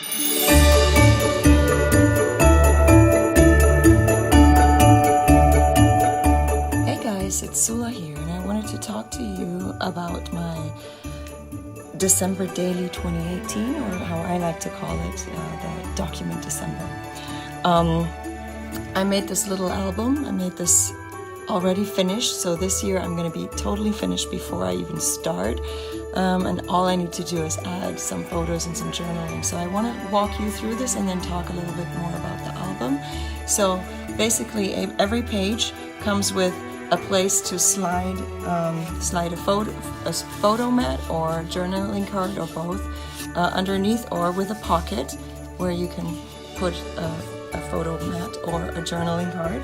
Hey guys, it's Sula here, and I wanted to talk to you about my December Daily 2018, or how I like to call it, the Document December. I made this little album. I made this already finished, so this year I'm going to be totally finished before I even start, and all I need to do is add some photos and some journaling. So I want to walk you through this and then talk a little bit more about the album. So basically every page comes with a place to slide a photo mat or journaling card, or both, underneath, or with a pocket where you can put a photo mat or a journaling card.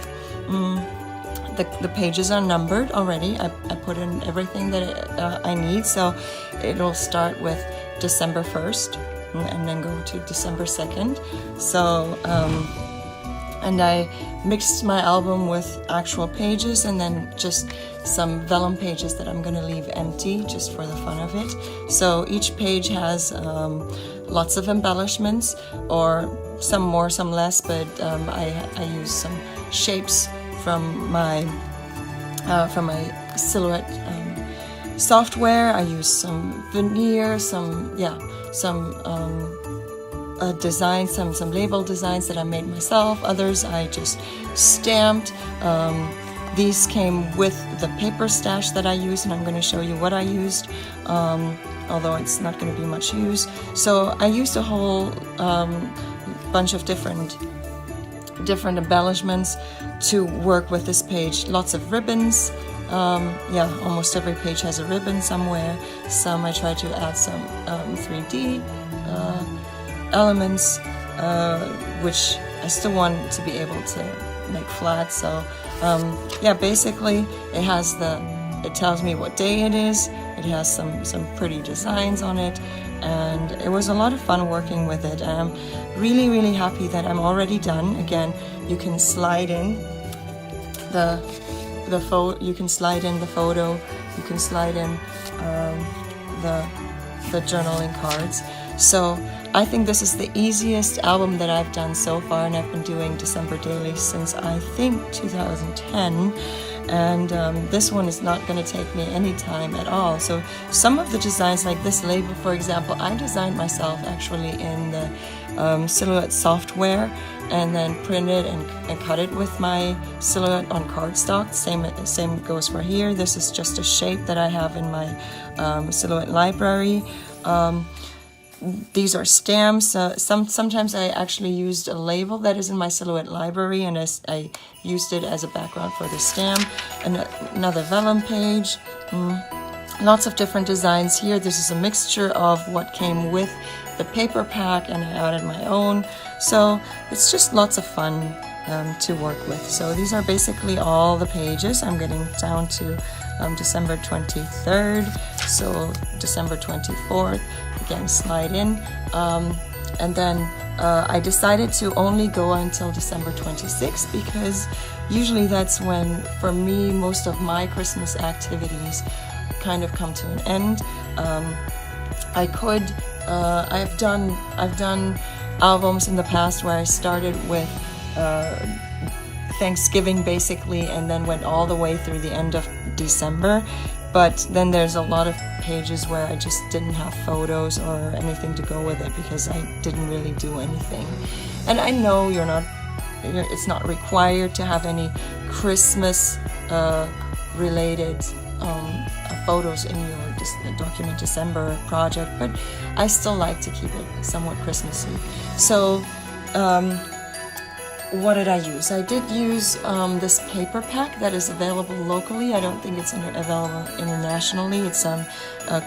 The pages are numbered already. I put in everything that I need, so it'll start with December 1st and then go to December 2nd. So and I mixed my album with actual pages and then just some vellum pages that I'm going to leave empty just for the fun of it. So each page has lots of embellishments, or some more, some less, but I use some shapes from my Silhouette software. I use some veneer, some designs, some label designs that I made myself. Others I just stamped. These came with the paper stash that I used, and I'm going to show you what I used, although it's not going to be much use. So I used a whole bunch of different embellishments to work with this page. Lots of ribbons. Almost every page has a ribbon somewhere. Some I try to add some 3D elements, which I still want to be able to make flat. So basically it tells me what day it is. It has some pretty designs on it, and it was a lot of fun working with it. And I'm really happy that I'm already done. Again, you can slide in the photo, you can slide in the photo, you can slide in the journaling cards. So I think this is the easiest album that I've done so far, and I've been doing December Daily since I think 2010, and this one is not going to take me any time at all. So some of the designs, like this label for example, I designed myself actually in the Silhouette software, and then printed and cut it with my Silhouette on cardstock. Same goes for here. This is just a shape that I have in my Silhouette library. These are stamps. Sometimes I actually used a label that is in my Silhouette library, and I used it as a background for the stamp. And another vellum page. Lots of different designs here. This is a mixture of what came with the paper pack, and I added my own. So it's just lots of fun to work with. So these are basically all the pages. I'm getting down to December 23rd, so December 24th, again slide in, and then I decided to only go until December 26th, because usually that's when, for me, most of my Christmas activities kind of come to an end. I've done albums in the past where I started with Thanksgiving basically, and then went all the way through the end of December. But then there's a lot of pages where I just didn't have photos or anything to go with it, because I didn't really do anything. And I know it's not required to have any Christmas related photos in your Document December project, but I still like to keep it somewhat Christmassy. So what did I use? I did use this paper pack that is available locally. I don't think it's available internationally. It's a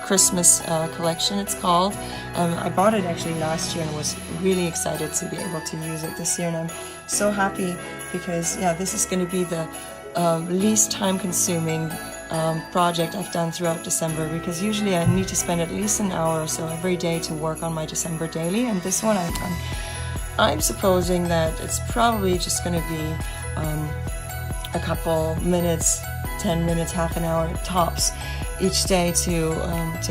Christmas collection, it's called. I bought it actually last year and was really excited to be able to use it this year, and I'm so happy because this is going to be the least time consuming project I've done throughout December, because usually I need to spend at least an hour or so every day to work on my December Daily, and this one I'm supposing that it's probably just going to be a couple minutes, 10 minutes, half an hour tops. each day to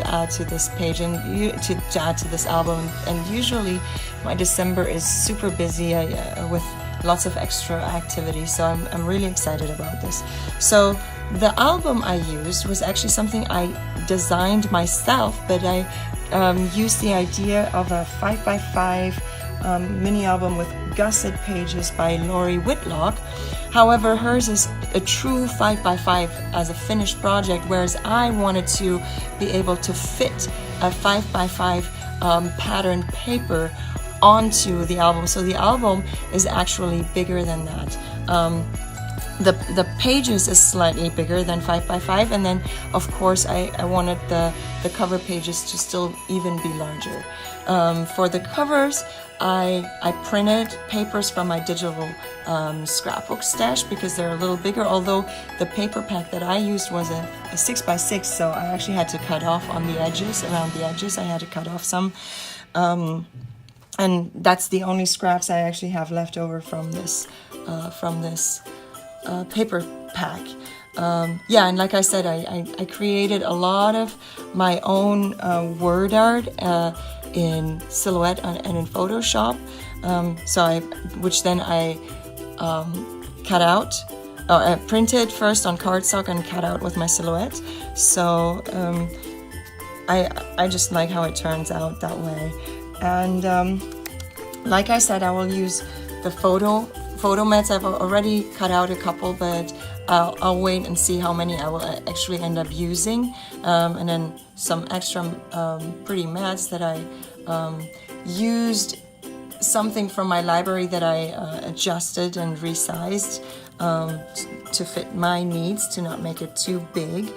add to this page and to add to this album. And usually my December is super busy with lots of extra activities, so I'm really excited about this. So the album I used was actually something I designed myself, but I used the idea of a 5x5 mini album with gusset pages by Lori Whitlock. However, hers is a true 5x5 as a finished project, whereas I wanted to be able to fit a 5x5 patterned paper onto the album. So the album is actually bigger than that. The pages is slightly bigger than 5x5, and then of course I wanted the cover pages to still even be larger. For the covers, I printed papers from my digital scrapbook stash because they're a little bigger, although the paper pack that I used was a 6x6, so I actually had to cut off on the edges, around the edges I had to cut off some. And that's the only scraps I actually have left over from this paper pack. Yeah, and like I said, I created a lot of my own word art in Silhouette and in Photoshop. Which then I cut out, or I printed first on cardstock and cut out with my Silhouette. So I just like how it turns out that way. And like I said, I will use the photo mats. I've already cut out a couple, but I'll wait and see how many I will actually end up using. And then some extra pretty mats that I used something from my library that I adjusted and resized to fit my needs, to not make it too big.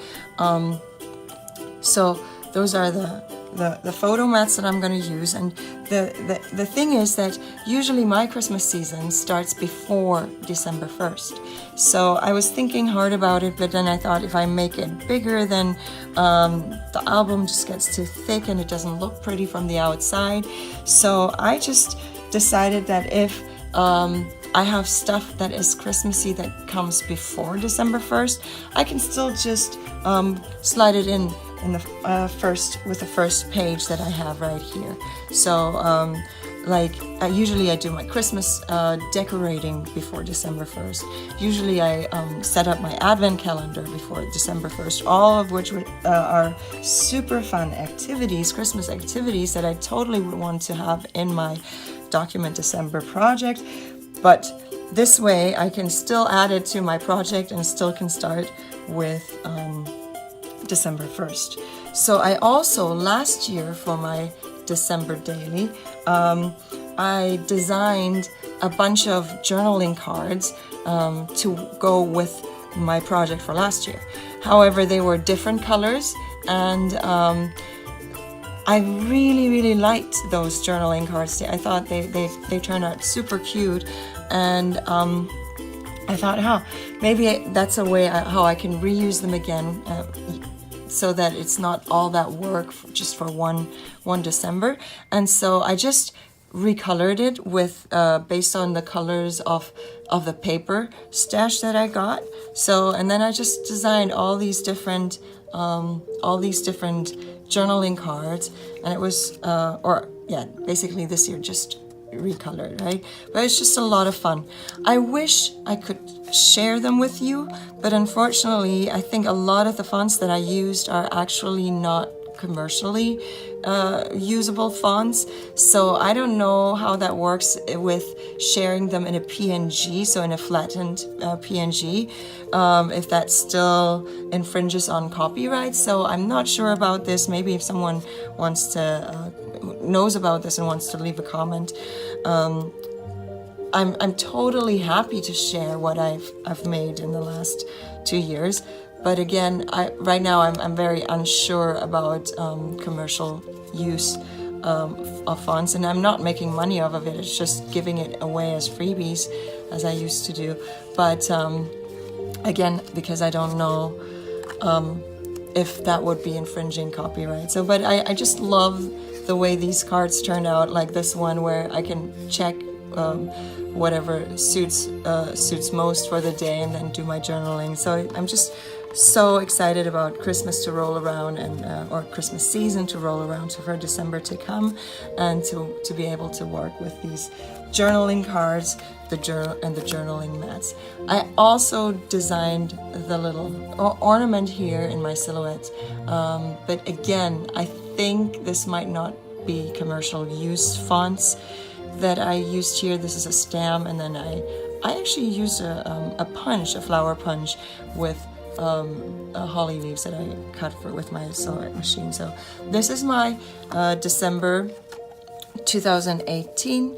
So those are the photo mats that I'm going to use. And the thing is that usually my Christmas season starts before December 1st. So I was thinking hard about it, but then I thought if I make it bigger, then the album just gets too thick and it doesn't look pretty from the outside. So I just decided that if I have stuff that is Christmassy that comes before December 1st, I can still just slide it in the first page that I have right here. So usually I do my Christmas decorating before December 1st. Usually I set up my advent calendar before December 1st, all of which are super fun activities, Christmas activities that I totally would want to have in my Document December project. But this way I can still add it to my project and still can start with December 1st. So I also, last year for my December daily, I designed a bunch of journaling cards to go with my project for last year. However, they were different colors, and I really liked those journaling cards. I thought they turned out super cute, and I thought, maybe that's a way how I can reuse them again, so that it's not all that work just for one December. And so I just recolored it with based on the colors of the paper stash that I got. So, and then I just designed all these different journaling cards, and it was basically this year just recolored, right? But it's just a lot of fun. I wish I could share them with you, but unfortunately I think a lot of the fonts that I used are actually not commercially usable fonts, so I don't know how that works with sharing them in a PNG, so in a flattened PNG, if that still infringes on copyright. So I'm not sure about this. Maybe if someone wants to knows about this and wants to leave a comment, I'm totally happy to share what I've made in the last 2 years. But again, right now I'm very unsure about commercial use of fonts, and I'm not making money off of it. It's just giving it away as freebies, as I used to do. But again, because I don't know if that would be infringing copyright. So, but I just love the way these cards turned out, like this one where I can check whatever suits most for the day and then do my journaling. So I'm just so excited about Christmas to roll around and or Christmas season to roll around, so for December to come, and to be able to work with these journaling cards, the journal and the journaling mats. I also designed the little ornament here in my silhouette, but again, I think this might not be commercial use fonts that I used here. This is a stem, and then I actually used a punch, a flower punch with holly leaves that I cut with my silhouette machine. So this is my December 2018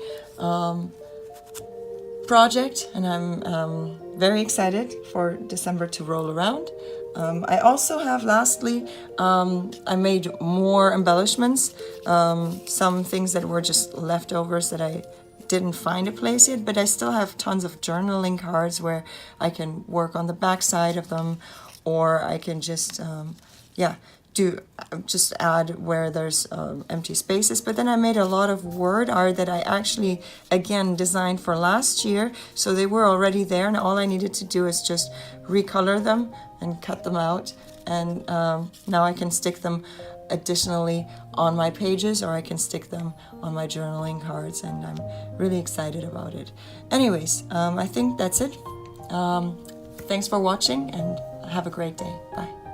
project, and I'm very excited for December to roll around. I also have, lastly, I made more embellishments, some things that were just leftovers that I didn't find a place yet, but I still have tons of journaling cards where I can work on the back side of them, or I can just just add where there's empty spaces. But then I made a lot of word art that I actually again designed for last year, so they were already there, and all I needed to do is just recolor them and cut them out, and now I can stick them additionally on my pages, or I can stick them on my journaling cards, and I'm really excited about it. Anyways, I think that's it. Thanks for watching, and have a great day. Bye.